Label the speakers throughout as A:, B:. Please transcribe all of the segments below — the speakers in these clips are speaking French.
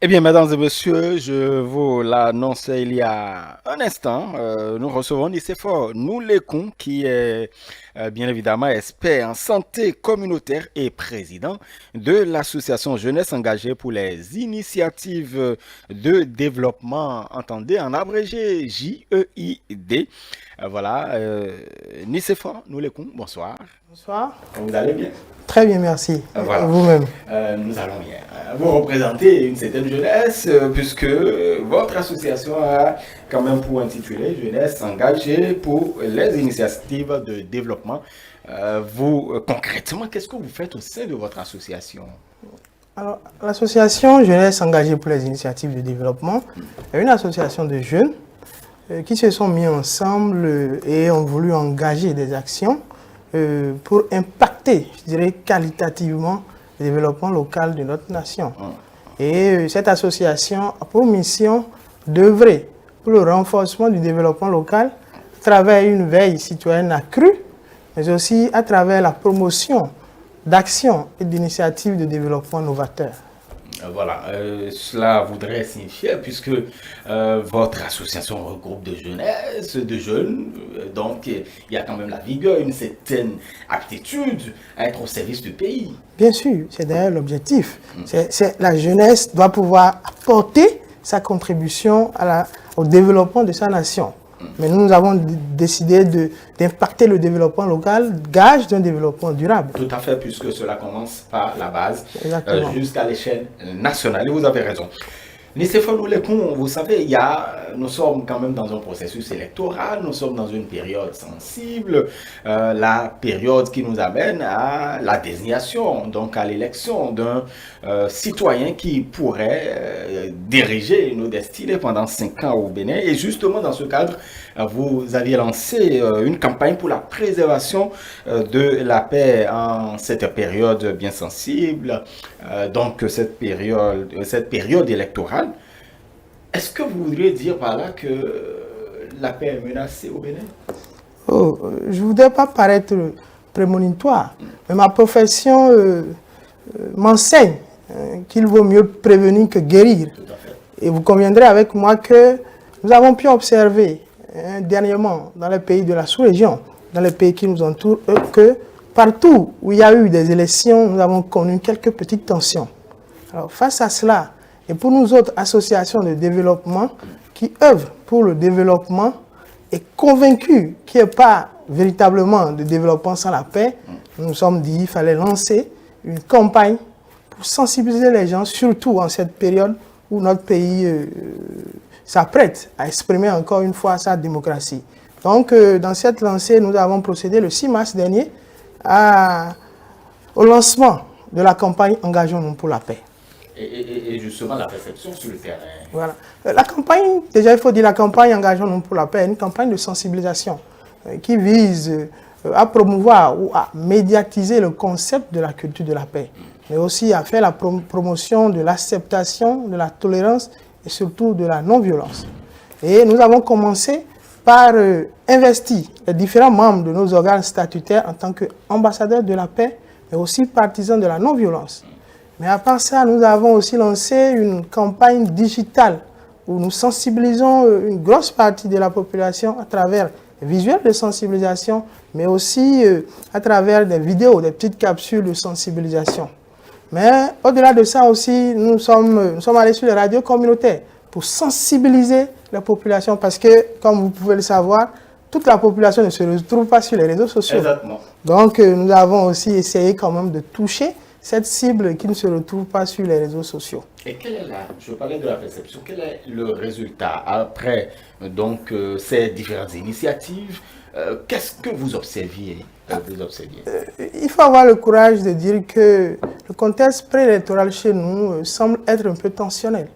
A: Eh bien, mesdames et messieurs, je vous l'annonçais il y a un instant. Nous recevons Nicéphore Noulékoun, qui est bien évidemment expert en santé communautaire et président de l'association Jeunesse engagée pour les initiatives de développement, entendez en abrégé JEID. Voilà, Nicéphore Noulékoun, bonsoir.
B: Bonsoir.
A: Vous allez bien?
B: Très bien, merci. Et
A: Voilà.
B: vous-même?
A: Nous allons bien. Vous représentez une certaine jeunesse, puisque votre association a quand même pour intituler Jeunesse engagée pour les initiatives de développement. Concrètement, qu'est-ce que vous faites au sein de votre association?
B: Alors, l'association Jeunesse engagée pour les initiatives de développement est une association de jeunes qui se sont mis ensemble et ont voulu engager des actions pour impacter, je dirais, qualitativement le développement local de notre nation. Et cette association a pour mission d'œuvrer pour le renforcement du développement local à travers une veille citoyenne accrue, mais aussi à travers la promotion d'actions et d'initiatives de développement novateurs.
A: Voilà, cela voudrait signifier, puisque votre association regroupe de jeunesse, de jeunes, donc il y a quand même la vigueur, une certaine aptitude à être au service du pays.
B: Bien sûr, c'est d'ailleurs l'objectif. La jeunesse doit pouvoir apporter sa contribution au développement de sa nation. Mais nous avons décidé d'impacter le développement local, gage d'un développement durable.
A: Tout à fait, puisque cela commence par la base jusqu'à l'échelle nationale. Et vous avez raison. Nicéphore Noulékoun, vous savez, nous sommes quand même dans un processus électoral, nous sommes dans une période sensible, la période qui nous amène à la désignation, donc à l'élection d'un citoyen qui pourrait diriger nos destinées pendant 5 ans au Bénin. Et justement, dans ce cadre, vous aviez lancé une campagne pour la préservation de la paix en cette période bien sensible, donc cette période électorale. Est-ce que vous voudriez dire par là que la paix est menacée au Bénin?
B: Oh, je ne voudrais pas paraître prémonitoire, mais ma profession m'enseigne qu'il vaut mieux prévenir que guérir.
A: Tout à fait.
B: Et vous conviendrez avec moi que nous avons pu observer dernièrement dans les pays de la sous-région, dans les pays qui nous entourent, que partout où il y a eu des élections, nous avons connu quelques petites tensions. Alors face à cela, et pour nous autres associations de développement qui œuvrent pour le développement et convaincus qu'il n'y a pas véritablement de développement sans la paix, nous nous sommes dit qu'il fallait lancer une campagne pour sensibiliser les gens, surtout en cette période où notre pays s'apprête à exprimer encore une fois sa démocratie. Donc, dans cette lancée, nous avons procédé le 6 mars dernier au lancement de la campagne Engageons-nous pour la paix.
A: Et justement, la réflexion sur le terrain.
B: Voilà. La campagne, déjà il faut dire la campagne Engageons-nous pour la paix, est une campagne de sensibilisation qui vise à promouvoir ou à médiatiser le concept de la culture de la paix, mais aussi à faire la promotion de l'acceptation, de la tolérance et surtout de la non-violence. Et nous avons commencé par investir les différents membres de nos organes statutaires en tant qu'ambassadeurs de la paix, mais aussi partisans de la non-violence. Mais à part ça, nous avons aussi lancé une campagne digitale où nous sensibilisons une grosse partie de la population à travers des visuels de sensibilisation, mais aussi à travers des vidéos, des petites capsules de sensibilisation. Mais au-delà de ça aussi, nous sommes allés sur les radios communautaires pour sensibiliser la population parce que, comme vous pouvez le savoir, toute la population ne se retrouve pas sur les réseaux sociaux.
A: Exactement.
B: Donc, nous avons aussi essayé quand même de toucher cette cible qui ne se retrouve pas sur les réseaux sociaux.
A: Et je parlais de la perception, quel est le résultat après donc, ces différentes initiatives? Qu'est-ce que vous observiez?
B: Il faut avoir le courage de dire que le contexte préélectoral chez nous semble être un peu tensionnel.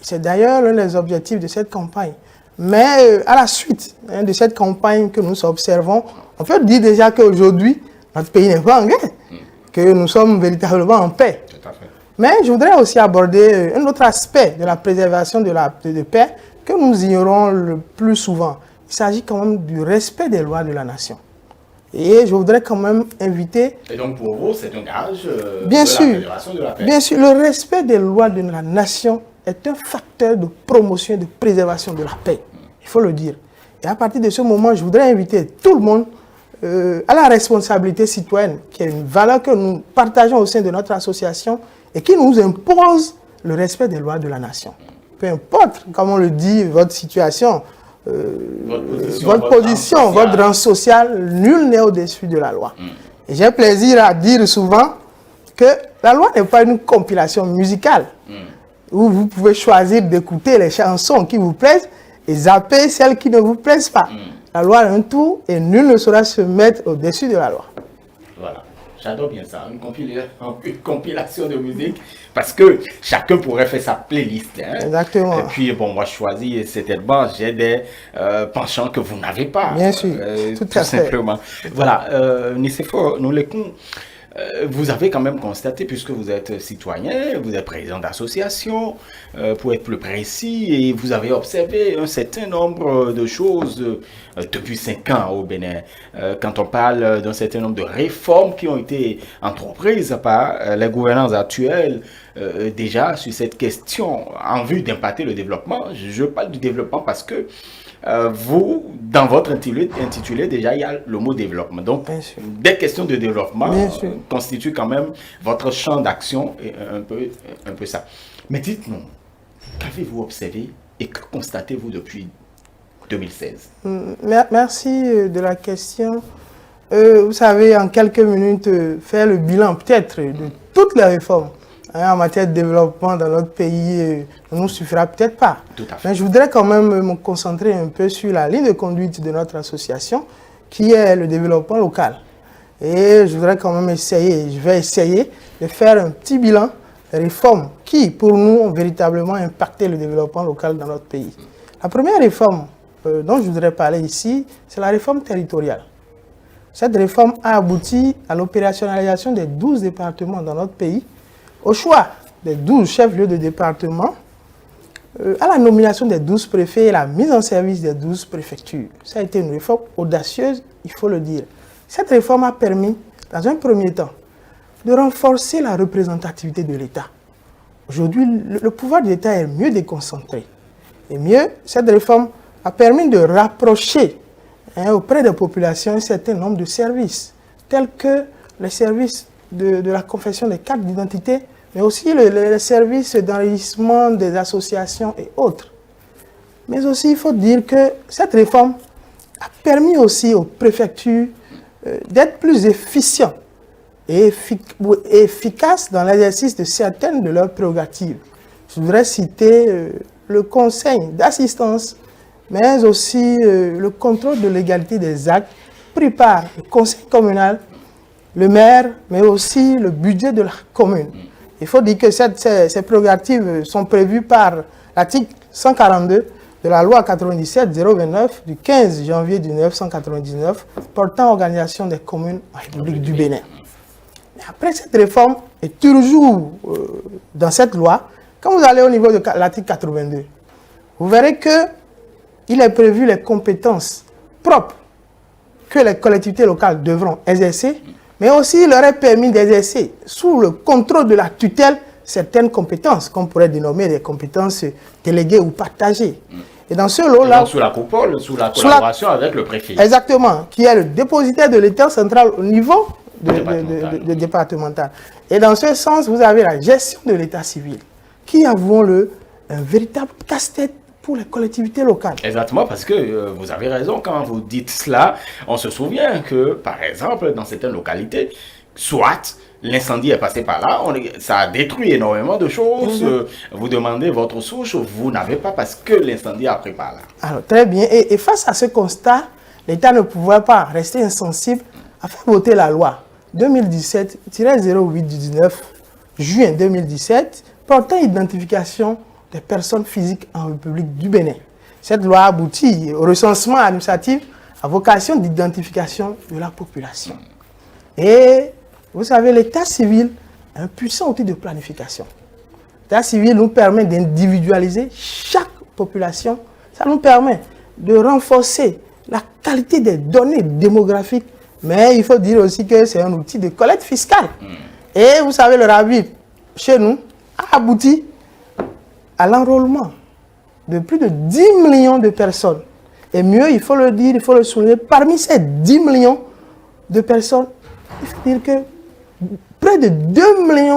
B: C'est d'ailleurs l'un des objectifs de cette campagne. Mais à la suite de cette campagne que nous observons, on peut dire déjà qu'aujourd'hui, notre pays n'est pas en guerre, que nous sommes véritablement en paix.
A: Tout à fait.
B: Mais je voudrais aussi aborder un autre aspect de la préservation de paix que nous ignorons le plus souvent. Il s'agit quand même du respect des lois de la nation. Et je voudrais quand même inviter...
A: Et donc pour vous, c'est un gage
B: bien
A: de
B: sûr,
A: la Fédération de la paix.
B: Bien sûr, le respect des lois de la nation est un facteur de promotion et de préservation de la paix. Il faut le dire. Et à partir de ce moment, je voudrais inviter tout le monde à la responsabilité citoyenne, qui est une valeur que nous partageons au sein de notre association et qui nous impose le respect des lois de la nation. Peu importe, comme on le dit, votre situation, votre position, votre rang social, nul n'est au-dessus de la loi. Et j'ai plaisir à dire souvent que la loi n'est pas une compilation musicale où vous pouvez choisir d'écouter les chansons qui vous plaisent et zapper celles qui ne vous plaisent pas. La loi est un tout et nul ne saura se mettre au-dessus de la loi.
A: Voilà. J'adore bien ça, une compilation de musique, parce que chacun pourrait faire sa playlist. Hein.
B: Exactement.
A: Et puis, bon, moi, je choisis certainement, j'ai des penchants que vous n'avez pas.
B: Bien sûr, tout à fait.
A: Simplement. Voilà, Nicéphore Noulekoun, vous avez quand même constaté, puisque vous êtes citoyen, vous êtes président d'association, pour être plus précis, et vous avez observé un certain nombre de choses depuis 5 ans au Bénin. Quand on parle d'un certain nombre de réformes qui ont été entreprises par les gouvernants actuels, déjà sur cette question en vue d'impacter le développement. Je parle du développement parce que vous, dans votre intitulé, déjà, il y a le mot développement. Donc, des questions de développement constituent quand même votre champ d'action et un peu ça. Mais dites-nous, qu'avez-vous observé et que constatez-vous depuis 2016?
B: Merci de la question. Vous savez, en quelques minutes, faire le bilan peut-être de toutes les réformes en matière de développement dans notre pays ne nous suffira peut-être pas.
A: Tout à fait.
B: Mais je voudrais quand même me concentrer un peu sur la ligne de conduite de notre association, qui est le développement local. Et je voudrais quand même je vais essayer de faire un petit bilan des réformes qui, pour nous, ont véritablement impacté le développement local dans notre pays. La première réforme dont je voudrais parler ici, c'est la réforme territoriale. Cette réforme a abouti à l'opérationnalisation des 12 départements dans notre pays, au choix des 12 chefs-lieux de département, à la nomination des 12 préfets et la mise en service des 12 préfectures. Ça a été une réforme audacieuse, il faut le dire. Cette réforme a permis, dans un premier temps, de renforcer la représentativité de l'État. Aujourd'hui, le pouvoir de l'État est mieux déconcentré. Et mieux, cette réforme a permis de rapprocher auprès des populations un certain nombre de services, tels que les services de la confection des cartes d'identité, mais aussi les services d'enregistrement des associations et autres. Mais aussi, il faut dire que cette réforme a permis aussi aux préfectures d'être plus efficients et efficaces dans l'exercice de certaines de leurs prérogatives. Je voudrais citer le conseil d'assistance, mais aussi le contrôle de légalité des actes pris par le conseil communal, le maire, mais aussi le budget de la commune. Il faut dire que ces prérogatives sont prévues par l'article 142 de la loi 97-029 du 15 janvier 1999 portant organisation des communes en République du Bénin. Mais après cette réforme, et toujours dans cette loi, quand vous allez au niveau de l'article 82, vous verrez qu'il est prévu les compétences propres que les collectivités locales devront exercer, mais aussi il leur est permis d'exercer sous le contrôle de la tutelle certaines compétences, qu'on pourrait dénommer des compétences déléguées ou partagées. Et dans ce lot-là...
A: Sous la coupole, sous la collaboration avec le préfet.
B: Exactement, qui est le dépositaire de l'État central au niveau de départemental. Et dans ce sens, vous avez la gestion de l'État civil, qui, avouons-le, un véritable casse-tête pour les collectivités locales.
A: Exactement, parce que vous avez raison quand vous dites cela. On se souvient que, par exemple, dans certaines localités, soit l'incendie est passé par là, ça a détruit énormément de choses. Vous demandez votre souche, vous n'avez pas parce que l'incendie a pris par là. Alors,
B: très bien. Et face à ce constat, l'État ne pouvait pas rester insensible à faire voter la loi 2017-08 du 19 juin 2017 portant identification des personnes physiques en République du Bénin. Cette loi aboutit au recensement administratif à vocation d'identification de la population. Et vous savez, l'état civil est un puissant outil de planification. L'état civil nous permet d'individualiser chaque population. Ça nous permet de renforcer la qualité des données démographiques Mais il faut dire aussi que c'est un outil de collecte fiscale. Et vous savez, le RAVIP, chez nous, a abouti à l'enrôlement de plus de 10 millions de personnes. Et mieux, il faut le dire, il faut le souligner, parmi ces 10 millions de personnes, il faut dire que près de 2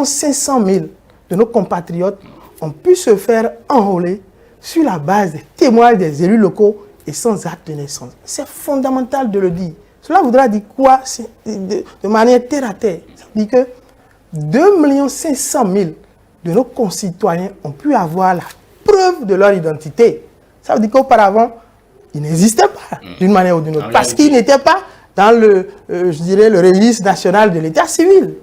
B: 500 000 de nos compatriotes ont pu se faire enrôler sur la base des témoignages des élus locaux et sans acte de naissance. C'est fondamental de le dire. Cela voudra dire quoi de manière terre à terre? Ça veut dire que 2 500 000 de nos concitoyens ont pu avoir la preuve de leur identité. Ça veut dire qu'auparavant, ils n'existaient pas d'une manière ou d'une autre, parce qu'ils n'étaient pas dans le, je dirais, le registre national de l'état civil.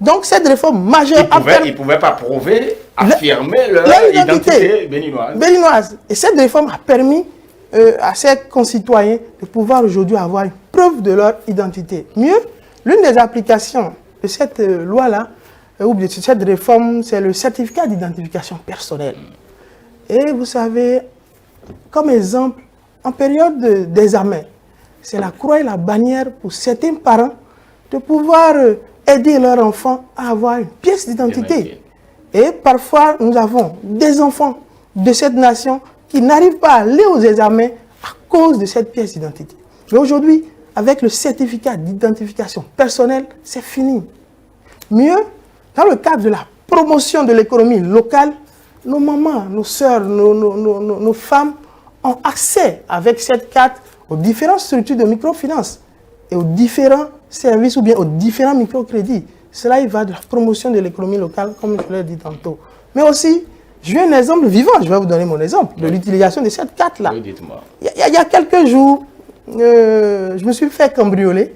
B: Donc cette réforme majeure
A: ils ne pouvaient pas prouver, affirmer leur identité
B: béninoise. Et cette réforme a permis à ces concitoyens de pouvoir aujourd'hui avoir une preuve de leur identité. Mieux, l'une des applications de cette loi-là, ou de cette réforme, c'est le certificat d'identification personnelle. Et vous savez, comme exemple, en période d'examen, c'est la croix et la bannière pour certains parents de pouvoir aider leur enfant à avoir une pièce d'identité. Et parfois, nous avons des enfants de cette nation qui n'arrivent pas à aller aux examens à cause de cette pièce d'identité. Mais aujourd'hui, avec le certificat d'identification personnelle, c'est fini. Mieux, dans le cadre de la promotion de l'économie locale, nos mamans, nos sœurs, nos femmes ont accès avec cette carte aux différentes structures de microfinance et aux différents services ou bien aux différents microcrédits. Cela y va de la promotion de l'économie locale, comme je l'ai dit tantôt. Mais aussi, j'ai un exemple vivant, je vais vous donner mon exemple, de l'utilisation de cette carte-là.
A: Oui, dites-moi.
B: Il y a quelques jours, je me suis fait cambrioler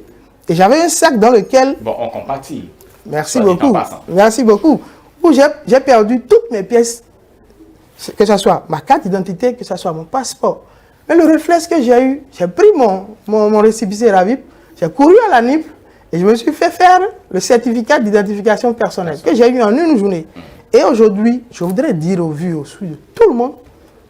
B: et j'avais un sac dans lequel...
A: Bon, on compatit.
B: Merci beaucoup. Merci beaucoup. Où j'ai perdu toutes mes pièces, que ce soit ma carte d'identité, que ce soit mon passeport. Mais le réflexe que j'ai eu, j'ai pris mon récépissé RAVIP, j'ai couru à la NIP et je me suis fait faire le certificat d'identification personnelle que j'ai eu en une journée. Et aujourd'hui, je voudrais dire au vu, au su de tout le monde,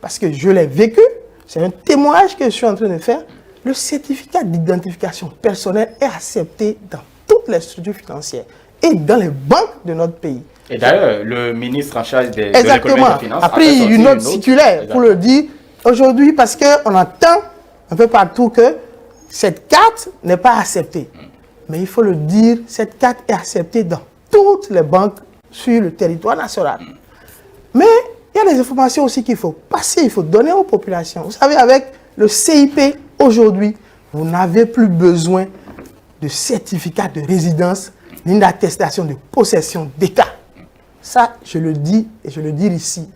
B: parce que je l'ai vécu, c'est un témoignage que je suis en train de faire, le certificat d'identification personnelle est accepté dans toutes les structures financières et dans les banques de notre pays.
A: Et d'ailleurs, le ministre en charge de l'économie et des finances
B: a pris une autre circulaire pour le dire aujourd'hui, parce qu'on entend un peu partout que cette carte n'est pas acceptée. Mais il faut le dire, cette carte est acceptée dans toutes les banques sur le territoire national. Mais il y a des informations aussi qu'il faut passer, il faut donner aux populations. Vous savez, avec le CIP aujourd'hui, vous n'avez plus besoin de certificat de résidence ni d'attestation de possession d'État. Ça, je le dis et je le dis ici.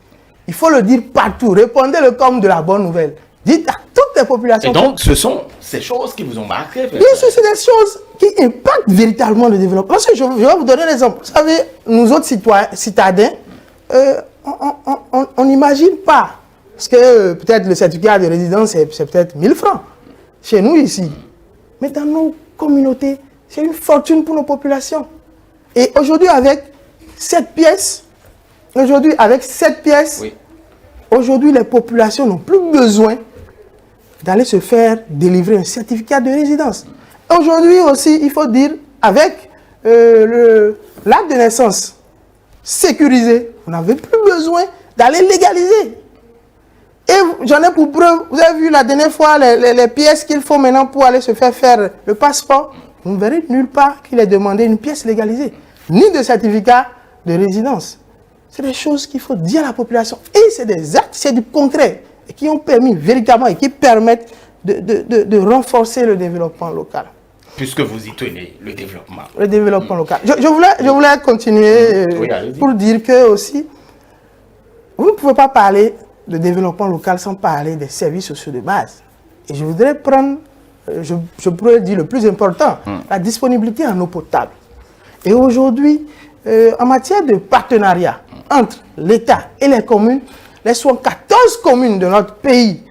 B: Il faut le dire partout. Répondez-le comme de la bonne nouvelle. Dites à toutes les populations.
A: Et donc, ce sont ces choses qui vous ont marqué.
B: Bien sûr, c'est des choses qui impactent véritablement le développement. Parce que je vais vous donner un exemple. Vous savez, nous autres citadins, on n'imagine pas. Parce que peut-être le certificat de résidence, c'est peut-être 1000 francs. Chez nous, ici. Mais dans nos communautés, c'est une fortune pour nos populations. Et aujourd'hui, avec cette pièce, aujourd'hui, les populations n'ont plus besoin d'aller se faire délivrer un certificat de résidence. Aujourd'hui aussi, il faut dire, avec l'acte de naissance sécurisé, on n'avait plus besoin d'aller légaliser. Et j'en ai pour preuve, vous avez vu la dernière fois les pièces qu'il faut maintenant pour aller se faire le passeport. Vous ne verrez nulle part qu'il ait demandé une pièce légalisée, ni de certificat de résidence. C'est des choses qu'il faut dire à la population. Et c'est des actes, c'est du concret, et qui ont permis véritablement et qui permettent de renforcer le développement local.
A: Puisque vous y tenez, le développement.
B: Le développement local. Je voulais continuer pour dire que aussi, vous ne pouvez pas parler de développement local sans parler des services sociaux de base. Et je voudrais prendre, je pourrais dire le plus important, la disponibilité en eau potable. Et aujourd'hui, en matière de partenariat entre l'État et les communes, les 74 communes de notre pays,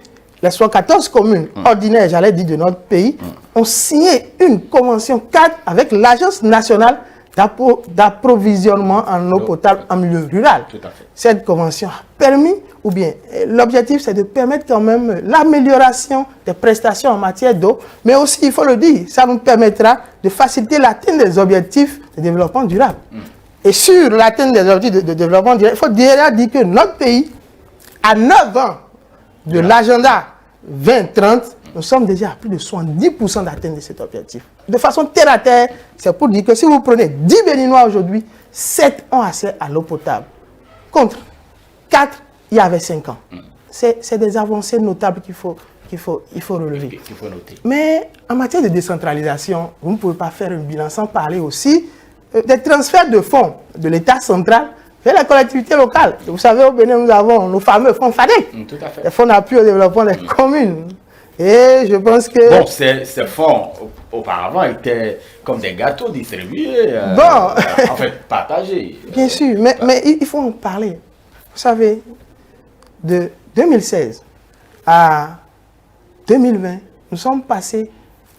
B: les 74 communes ordinaires, j'allais dire, de notre pays, ont signé une convention cadre avec l'Agence nationale d'approvisionnement en eau potable en milieu rural.
A: Tout à fait.
B: Cette convention a permis, ou bien l'objectif c'est de permettre quand même l'amélioration des prestations en matière d'eau, mais aussi, il faut le dire, ça nous permettra de faciliter l'atteinte des objectifs de développement durable. Et sur l'atteinte des objectifs de développement durable, il faut déjà dire que notre pays, à 9 ans de l'agenda 2030, nous sommes déjà à plus de 70% d'atteinte de cet objectif. De façon terre à terre, c'est pour dire que si vous prenez 10 Béninois aujourd'hui, 7 ont accès à l'eau potable. Contre 4, il y avait 5 ans. C'est des avancées notables qu'il faut relever.
A: Qu'il faut noter.
B: Mais en matière de décentralisation, vous ne pouvez pas faire un bilan sans parler aussi des transferts de fonds de l'État central vers les collectivités locales. Vous savez, au Bénin, nous avons nos fameux fonds FADEC,
A: Tout à fait.
B: les fonds d'appui au développement des communes. Et je pense que...
A: Bon, ces fonds, auparavant, étaient comme des gâteaux distribués, en fait, partagés.
B: Bien sûr, mais il faut en parler. Vous savez, de 2016 à 2020, nous sommes passés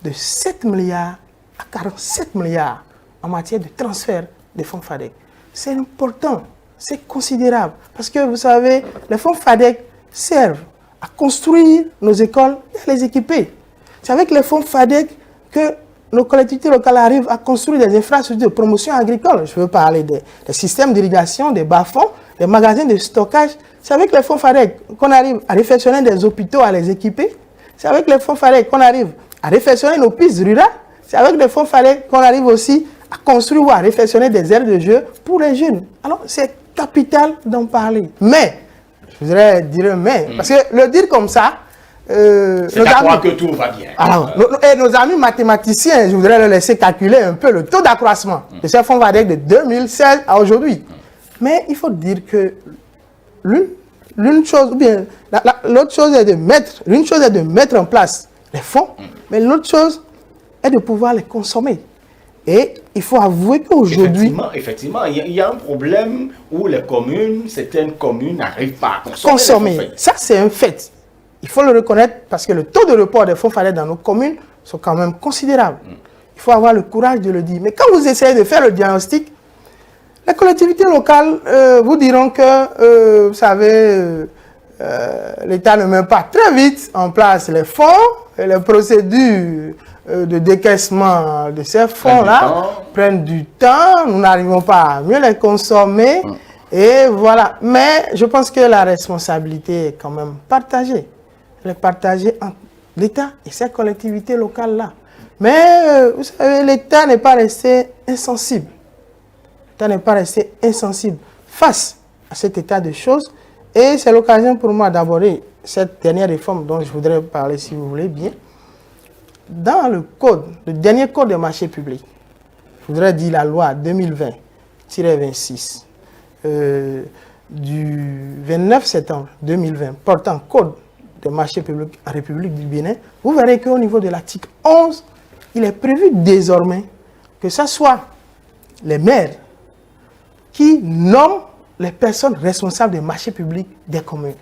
B: de 7 milliards à 47 milliards en matière de transfert des fonds FADEC. C'est important, c'est considérable. Parce que vous savez, les fonds FADEC servent à construire nos écoles et à les équiper. C'est avec les fonds FADEC que nos collectivités locales arrivent à construire des infrastructures de promotion agricole. Je veux parler des systèmes d'irrigation, des bas-fonds, des magasins de stockage. C'est avec les fonds FADEC qu'on arrive à réfectionner des hôpitaux, à les équiper. C'est avec les fonds FADEC qu'on arrive à réfectionner nos pistes rurales. C'est avec les fonds FADEC qu'on arrive aussi à construire ou à réfectionner des aires de jeu pour les jeunes. Alors, c'est capital d'en parler. Mais, je voudrais dire mais, parce que le dire comme ça,
A: c'est à croire que tout va bien.
B: Alors, nos amis mathématiciens, je voudrais leur laisser calculer un peu le taux d'accroissement de ces fonds FADEC de 2016 à aujourd'hui. Mais il faut dire que l'une chose, ou bien l'autre chose est de mettre, l'une chose est de mettre en place les fonds, mais l'autre chose est de pouvoir les consommer. Et il faut avouer qu'aujourd'hui...
A: Effectivement, il y a un problème où les communes, certaines communes n'arrivent pas à
B: consommer. Ça, c'est un fait. Il faut le reconnaître parce que le taux de report des fonds FADEC dans nos communes sont quand même considérables. Il faut avoir le courage de le dire. Mais quand vous essayez de faire le diagnostic, les collectivités locales vous diront que, vous savez, l'État ne met pas très vite en place les fonds et les procédures de décaissement de ces fonds-là prennent du temps, nous n'arrivons pas à mieux les consommer, et voilà. Mais je pense que la responsabilité est quand même partagée. Elle est partagée entre l'État et ces collectivités locales-là. Mais, vous savez, l'État n'est pas resté insensible. L'État n'est pas resté insensible face à cet état de choses, et c'est l'occasion pour moi d'aborder cette dernière réforme dont je voudrais parler, si vous voulez bien. Dans le code, le dernier code des marchés publics, je voudrais dire la loi 2020-26 du 29 septembre 2020 portant code des marchés publics en République du Bénin, vous verrez qu'au niveau de l'article 11, il est prévu désormais que ce soit les maires qui nomment les personnes responsables des marchés publics des communes.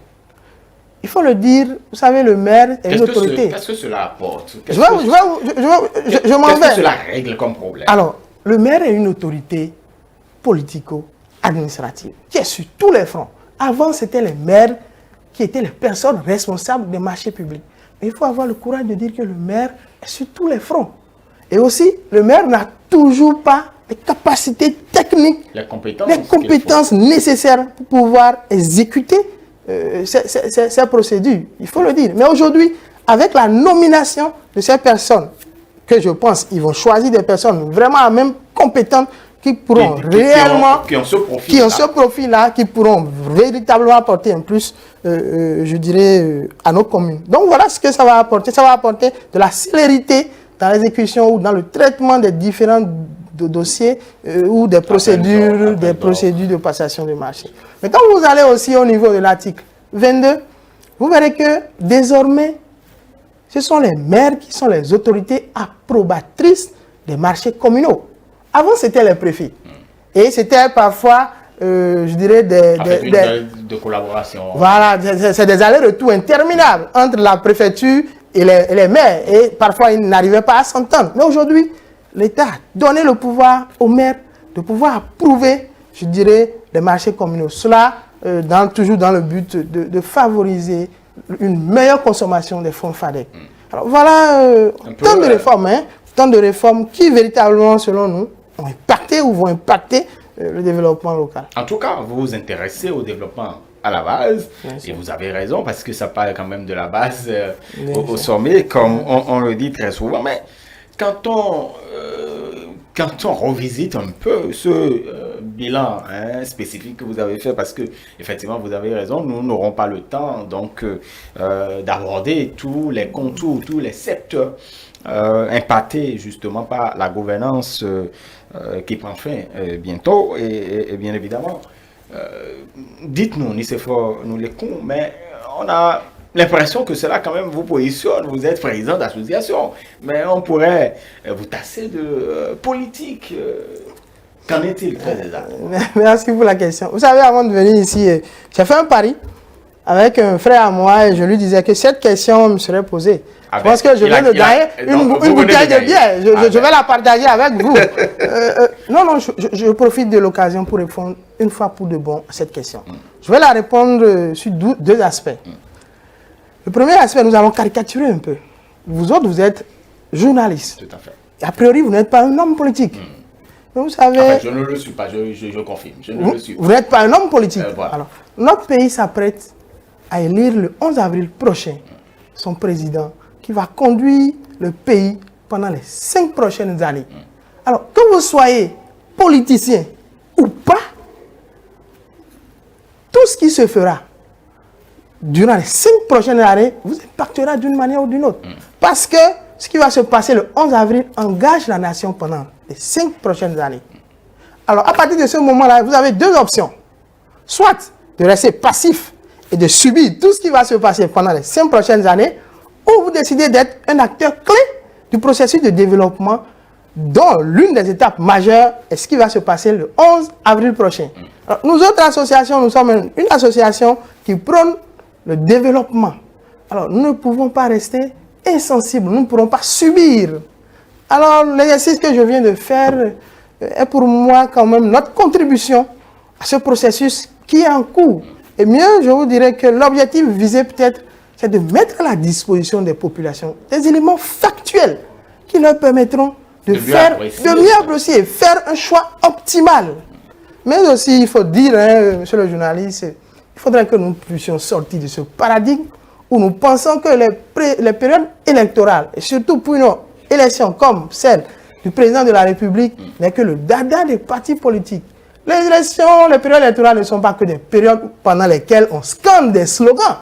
B: Il faut le dire, vous savez, le maire est une autorité.
A: Qu'est-ce que cela apporte?
B: Je m'en vais.
A: Qu'est-ce que cela règle comme problème?
B: Alors, le maire est une autorité politico-administrative qui est sur tous les fronts. Avant, c'était les maires qui étaient les personnes responsables des marchés publics. Mais il faut avoir le courage de dire que le maire est sur tous les fronts. Et aussi, le maire n'a toujours pas les capacités techniques, les compétences nécessaires pour pouvoir exécuter ces procédures, il faut le dire. Mais aujourd'hui, avec la nomination de ces personnes, que je pense qu'ils vont choisir des personnes vraiment même compétentes qui pourront réellement, qui ont ce profil-là, qui pourront véritablement apporter un plus, je dirais, à nos communes. Donc voilà ce que ça va apporter. Ça va apporter de la célérité dans l'exécution ou dans le traitement des différents dossiers ou des procédures de passation de marché. Mais quand vous allez aussi au niveau de l'article 22, vous verrez que désormais, ce sont les maires qui sont les autorités approbatrices des marchés communaux. Avant, c'était les préfets. Et c'était parfois, je dirais,
A: de collaboration.
B: Voilà, c'est des allers-retours interminables entre la préfecture et les maires. Et parfois, ils n'arrivaient pas à s'entendre. Mais aujourd'hui, l'État a donné le pouvoir aux maires de pouvoir approuver, je dirais, les marchés communaux. Cela, toujours dans le but de favoriser une meilleure consommation des fonds FADEC. Alors voilà tant de réformes qui véritablement, selon nous, ont impacté ou vont impacter le développement local.
A: En tout cas, vous vous intéressez au développement à la base, et vous avez raison, parce que ça parle quand même de la base au sommet, comme on le dit très souvent. Mais quand on revisite un peu ce bilan spécifique que vous avez fait, parce que effectivement vous avez raison, nous n'aurons pas le temps donc d'aborder tous les contours, tous les secteurs impactés justement par la gouvernance qui prend fin bientôt, et bien évidemment, dites-nous, Nicéphore Noulékoun, mais on a l'impression que cela quand même vous positionne. Vous êtes président d'association, mais on pourrait vous tasser de politique. Qu'en est-il très exactement?
B: Merci pour la question. Vous savez, avant de venir ici, j'ai fait un pari avec un frère à moi et je lui disais que cette question me serait posée. Je pense que je viens de gagner une bouteille de bière. Je vais la partager avec vous. Non, je profite de l'occasion pour répondre une fois pour de bon à cette question. Je vais la répondre sur deux aspects. Le premier aspect, nous allons caricaturer un peu. Vous autres, vous êtes journalistes.
A: Tout à fait.
B: Et a priori, vous n'êtes pas un homme politique. Mais vous savez...
A: En fait, je ne le suis pas, je confirme.
B: Vous n'êtes pas un homme politique.
A: Voilà.
B: Alors, notre pays s'apprête à élire le 11 avril prochain son président qui va conduire le pays pendant les 5 prochaines années. Alors, que vous soyez politicien ou pas, tout ce qui se fera durant les 5 prochaines années vous impactera d'une manière ou d'une autre. Parce que ce qui va se passer le 11 avril engage la nation pendant les 5 prochaines années. Alors, à partir de ce moment-là, vous avez deux options. Soit de rester passif et de subir tout ce qui va se passer pendant les 5 prochaines années, ou vous décidez d'être un acteur clé du processus de développement dont l'une des étapes majeures est ce qui va se passer le 11 avril prochain. Alors, nous autres associations, nous sommes une association qui prône le développement. Alors, nous ne pouvons pas rester insensibles, nous ne pourrons pas subir. Alors, l'exercice que je viens de faire est pour moi quand même notre contribution à ce processus qui est en cours. Et mieux, je vous dirais que l'objectif visé peut-être, c'est de mettre à la disposition des populations des éléments factuels qui leur permettront de mieux apprécier, faire un choix optimal. Mais aussi, il faut dire, monsieur le journaliste, il faudrait que nous puissions sortir de ce paradigme où nous pensons que les périodes électorales, et surtout pour une élection comme celle du président de la République, n'est que le dada des partis politiques. Les élections, les périodes électorales ne sont pas que des périodes pendant lesquelles on scande des slogans,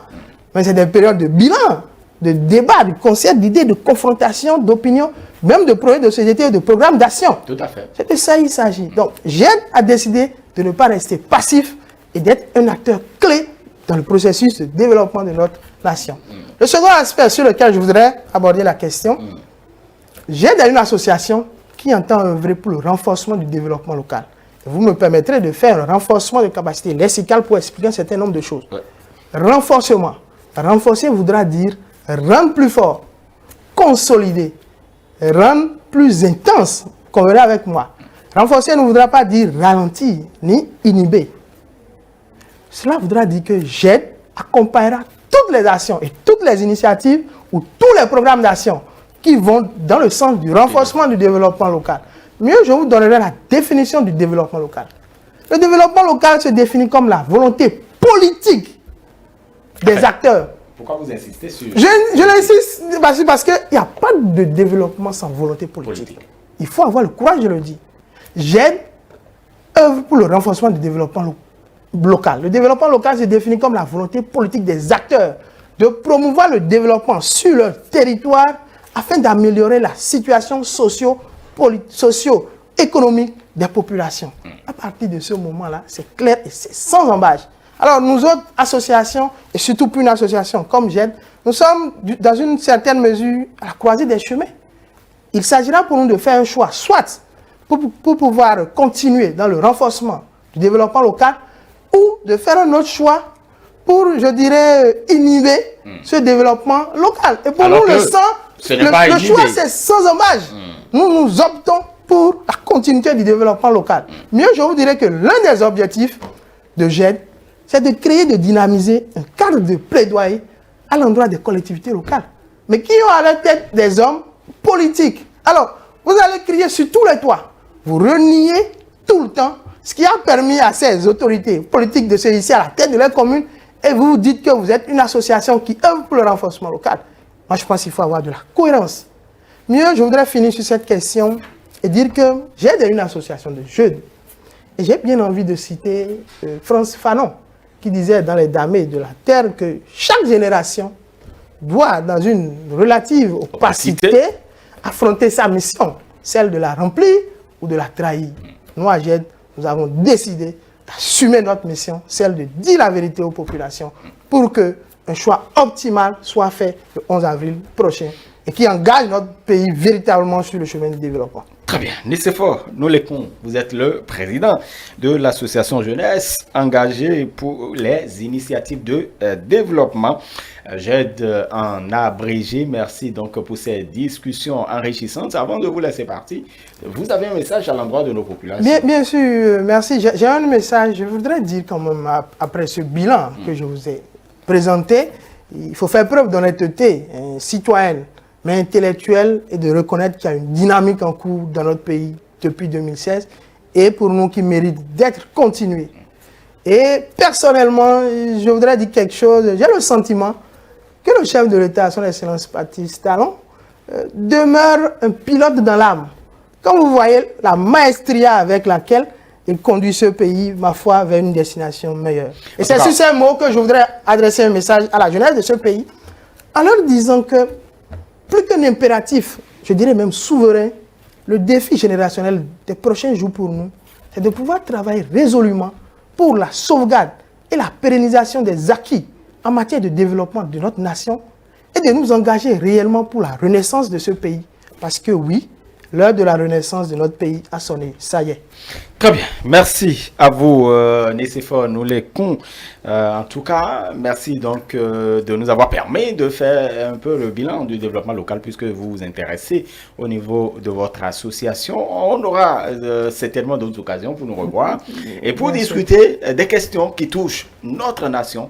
B: mais c'est des périodes de bilan, de débat, de concert, d'idées, de confrontation, d'opinions, même de projets de société et de programmes d'action.
A: Tout à fait.
B: C'est de ça il s'agit. Donc, j'aide à décider de ne pas rester passif et d'être un acteur clé dans le processus de développement de notre nation. Le second aspect sur lequel je voudrais aborder la question, j'aide à une association qui entend œuvrer pour le renforcement du développement local. Et vous me permettrez de faire un renforcement de capacité lexicale pour expliquer un certain nombre de choses. Ouais. Renforcement. Renforcer voudra dire rendre plus fort, consolider, rendre plus intense. Convenez avec moi. Renforcer ne voudra pas dire ralentir ni inhiber. Cela voudra dire que j'aide, accompagnera toutes les actions et toutes les initiatives ou tous les programmes d'action qui vont dans le sens du renforcement du développement local. Mieux, je vous donnerai la définition du développement local. Le développement local se définit comme la volonté politique des acteurs.
A: Pourquoi vous insistez sur...
B: Je l'insiste parce qu'il n'y a pas de développement sans volonté politique. Il faut avoir le courage de le dire. J'aide, œuvre pour le renforcement du développement local. Le développement local se définit comme la volonté politique des acteurs de promouvoir le développement sur leur territoire afin d'améliorer la situation socio-économique des populations. À partir de ce moment-là, c'est clair et c'est sans embâche. Alors, nous autres associations, et surtout pour une association comme j'aide, nous sommes dans une certaine mesure à la croisée des chemins. Il s'agira pour nous de faire un choix, soit pour pouvoir continuer dans le renforcement du développement local, ou de faire un autre choix pour, je dirais, inhiber ce développement local. Et pour nous, le choix, c'est sans embâche. Nous optons pour la continuité du développement local. Mieux, je vous dirais que l'un des objectifs de GED, c'est de créer, de dynamiser un cadre de plaidoyer à l'endroit des collectivités locales, mais qui ont à la tête des hommes politiques. Alors, vous allez crier sur tous les toits, vous reniez tout le temps ce qui a permis à ces autorités politiques de se hisser à la tête de leur commune, et vous vous dites que vous êtes une association qui œuvre pour le renforcement local. Moi, je pense qu'il faut avoir de la cohérence. Mieux, je voudrais finir sur cette question et dire que j'aide une association de jeunes. Et j'ai bien envie de citer Frantz Fanon, qui disait dans Les Damnés de la Terre que chaque génération doit, dans une relative opacité, affronter sa mission, celle de la remplir ou de la trahir. Nous, à GED, nous avons décidé d'assumer notre mission, celle de dire la vérité aux populations, pour qu'un choix optimal soit fait le 11 avril prochain et qui engage notre pays véritablement sur le chemin du développement.
A: Très bien. Nicéphore Nolékon, vous êtes le président de l'association jeunesse engagée pour les initiatives de développement. J'aide en abrégé. Merci donc pour ces discussions enrichissantes. Avant de vous laisser partir, vous avez un message à l'endroit de nos populations.
B: Bien sûr, merci. J'ai un message. Je voudrais dire quand même, après ce bilan que je vous ai présenté, il faut faire preuve d'honnêteté citoyenne, mais intellectuelle, et de reconnaître qu'il y a une dynamique en cours dans notre pays depuis 2016, et pour nous qui mérite d'être continuée. Et personnellement, je voudrais dire quelque chose. J'ai le sentiment que le chef de l'État, son Excellence Patrice Talon, demeure un pilote dans l'âme. Quand vous voyez la maestria avec laquelle il conduit ce pays, ma foi, vers une destination meilleure. Et c'est sur ces mots que je voudrais adresser un message à la jeunesse de ce pays, en leur disant que, plus qu'un impératif, je dirais même souverain, le défi générationnel des prochains jours pour nous, c'est de pouvoir travailler résolument pour la sauvegarde et la pérennisation des acquis en matière de développement de notre nation et de nous engager réellement pour la renaissance de ce pays. Parce que oui, l'heure de la renaissance de notre pays a sonné. Ça y est.
A: Très bien. Merci à vous, Nicéphore Nolékon. En tout cas, merci donc de nous avoir permis de faire un peu le bilan du développement local puisque vous vous intéressez au niveau de votre association. On aura certainement d'autres occasions pour nous revoir et pour discuter des questions qui touchent notre nation